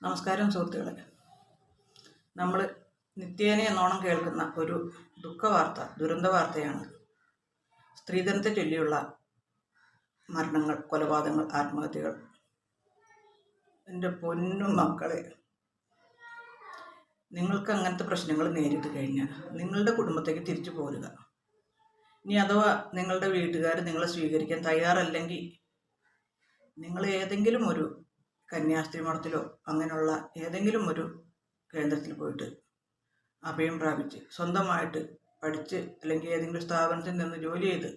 നമസ്കാരം സുഹൃത്തുക്കളെ. നമ്മൾ നിത്യേന എന്നോണം കേൾക്കുന്ന ഒരു ദുഃഖവാർത്ത, ദുരന്ത വാർത്തയാണ് സ്ത്രീധനത്തെ ചൊല്ലിയുള്ള മരണങ്ങൾ, കൊലപാതകങ്ങൾ, ആത്മഹത്യകൾ. എൻ്റെ പൊന്നു മക്കളെ, നിങ്ങൾക്ക് അങ്ങനത്തെ പ്രശ്നങ്ങൾ നേരിട്ട് കഴിഞ്ഞാൽ നിങ്ങളുടെ കുടുംബത്തേക്ക് തിരിച്ചു പോരുക. ഇനി അഥവാ നിങ്ങളുടെ വീട്ടുകാർ നിങ്ങളെ സ്വീകരിക്കാൻ തയ്യാറല്ലെങ്കിൽ നിങ്ങൾ ഏതെങ്കിലും ഒരു കന്യാസ്ത്രീ മഠത്തിലോ അങ്ങനെയുള്ള ഏതെങ്കിലും ഒരു കേന്ദ്രത്തിൽ പോയിട്ട് അഭയം പ്രാപിച്ച് സ്വന്തമായിട്ട് പഠിച്ച് അല്ലെങ്കിൽ ഏതെങ്കിലും സ്ഥാപനത്തിൽ നിന്ന് ജോലി ചെയ്ത്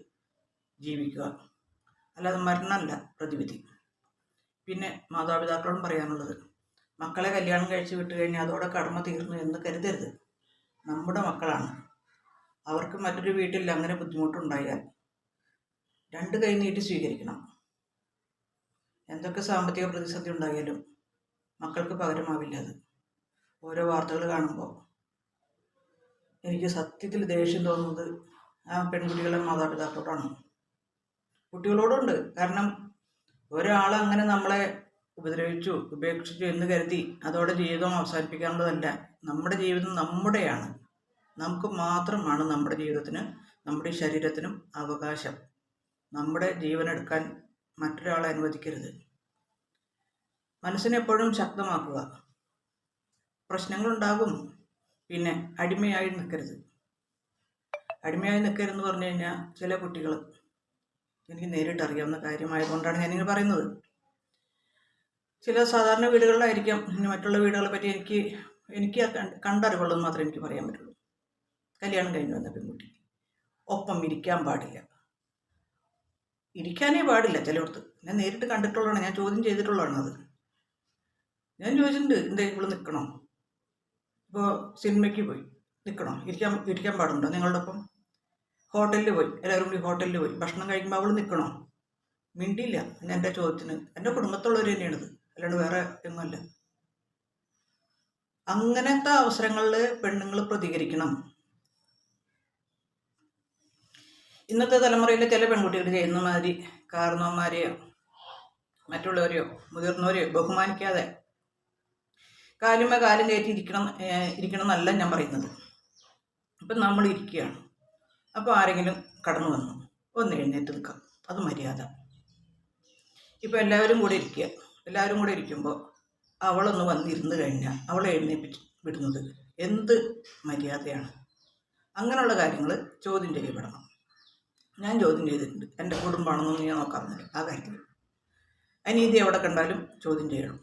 ജീവിക്കുക. അല്ലാതെ മരണമല്ല പ്രതിവിധി. പിന്നെ മാതാപിതാക്കളോടും പറയാനുള്ളത്, മക്കളെ കല്യാണം കഴിച്ച് വിട്ട് കഴിഞ്ഞാൽ അതോടെ കടമ തീർന്നു എന്ന് കരുതരുത്. നമ്മുടെ മക്കളാണ്. അവർക്ക് മറ്റൊരു വീട്ടിൽ അങ്ങനെ ബുദ്ധിമുട്ടുണ്ടായാൽ രണ്ട് കൈ നീട്ടി സ്വീകരിക്കണം. എന്തൊക്കെ സാമ്പത്തിക പ്രതിസന്ധി ഉണ്ടായാലും മക്കൾക്ക് പകരമാവില്ല അത്. ഓരോ വാർത്തകൾ കാണുമ്പോൾ എനിക്ക് സത്യത്തിൽ ദേഷ്യം തോന്നുന്നത് ആ പെൺകുട്ടികളെ മാതാപിതാക്കളോടാണ്. കുട്ടികളോടുണ്ട്. കാരണം ഒരാളങ്ങനെ നമ്മളെ ഉപദ്രവിച്ചു, ഉപേക്ഷിച്ചു എന്ന് കരുതി അതോടെ ജീവിതം അവസാനിപ്പിക്കാനുള്ളതല്ല. നമ്മുടെ ജീവിതം നമ്മുടെയാണ്. നമുക്ക് മാത്രമാണ് നമ്മുടെ ജീവിതത്തിന്, നമ്മുടെ ശരീരത്തിനും അവകാശം. നമ്മുടെ ജീവനെടുക്കാൻ മറ്റൊരാളെ അനുവദിക്കരുത്. മനസ്സിനെപ്പോഴും ശക്തമാക്കുക. പ്രശ്നങ്ങളുണ്ടാകും. പിന്നെ അടിമയായി നിൽക്കരുത്. അടിമയായി നിൽക്കരുതെന്ന് പറഞ്ഞു കഴിഞ്ഞാൽ ചില കുട്ടികൾ, എനിക്ക് നേരിട്ട് അറിയാവുന്ന കാര്യമായതുകൊണ്ടാണ് ഞാനിങ്ങനെ പറയുന്നത്. ചില സാധാരണ വീടുകളിലായിരിക്കാം. ഇനി മറ്റുള്ള വീടുകളെ പറ്റി എനിക്ക് കണ്ടറിവുള്ളതെന്ന് മാത്രമേ എനിക്ക് പറയാൻ പറ്റുള്ളൂ. കല്യാണം കഴിഞ്ഞു വന്ന പെൺകുട്ടി ഒപ്പം ഇരിക്കാൻ പാടില്ല. ഇരിക്കാനേ പാടില്ല ചിലയിടത്ത്. ഞാൻ നേരിട്ട് കണ്ടിട്ടുള്ളതാണ്, ഞാൻ ചോദ്യം ചെയ്തിട്ടുള്ളതാണ് അത്. ഞാൻ ചോദിച്ചിട്ടുണ്ട്, എന്താ ഇവിടെ നിൽക്കണോ? ഇപ്പോൾ സിനിമയ്ക്ക് പോയി നിൽക്കണോ? ഇരിക്കാൻ പാടുണ്ടോ നിങ്ങളുടെ ഒപ്പം? ഹോട്ടലിൽ പോയി, എല്ലാവരും കൂടി ഹോട്ടലിൽ പോയി ഭക്ഷണം കഴിക്കുമ്പോൾ അവൾ നിൽക്കണോ? മിണ്ടിയില്ല. എൻ്റെ ചോദ്യത്തിന് എൻ്റെ കുടുംബത്തുള്ളവർ തന്നെയാണിത്, അല്ലാണ്ട് വേറെ ഒന്നുമല്ല. അങ്ങനത്തെ അവസരങ്ങളിൽ പെണ്ണുങ്ങൾ പ്രതികരിക്കണം. ഇന്നത്തെ തലമുറയിലെ ചില പെൺകുട്ടികൾ ചെയ്യുന്ന മാതിരി കാരണവന്മാരെയോ മറ്റുള്ളവരെയോ മുതിർന്നവരെയോ ബഹുമാനിക്കാതെ കാലുമേ കാലും കയറ്റി ഇരിക്കണം എന്നല്ല ഞാൻ പറയുന്നത്. ഇപ്പം നമ്മൾ ഇരിക്കുകയാണ്. അപ്പോൾ ആരെങ്കിലും കടന്നു വന്നു, ഒന്ന് എഴുന്നേറ്റ് നിൽക്കാം, അത് മര്യാദ. ഇപ്പോൾ എല്ലാവരും കൂടെ ഇരിക്കുക. എല്ലാവരും കൂടെ ഇരിക്കുമ്പോൾ അവളൊന്ന് വന്നിരുന്ന് കഴിഞ്ഞാൽ അവളെ എഴുന്നേൽപ്പിച്ച് വിടുന്നത് എന്ത് മര്യാദയാണ്? അങ്ങനെയുള്ള കാര്യങ്ങൾ ചോദ്യം ചെയ്യപ്പെടണം. ഞാൻ ചോദ്യം ചെയ്തിട്ടുണ്ട്. എൻ്റെ കുടുംബമാണെന്നൊന്നും ഞാൻ നോക്കാറുന്നില്ല ആ കാര്യത്തിൽ. അനീതി എവിടെ കണ്ടാലും ചോദ്യം ചെയ്യണം.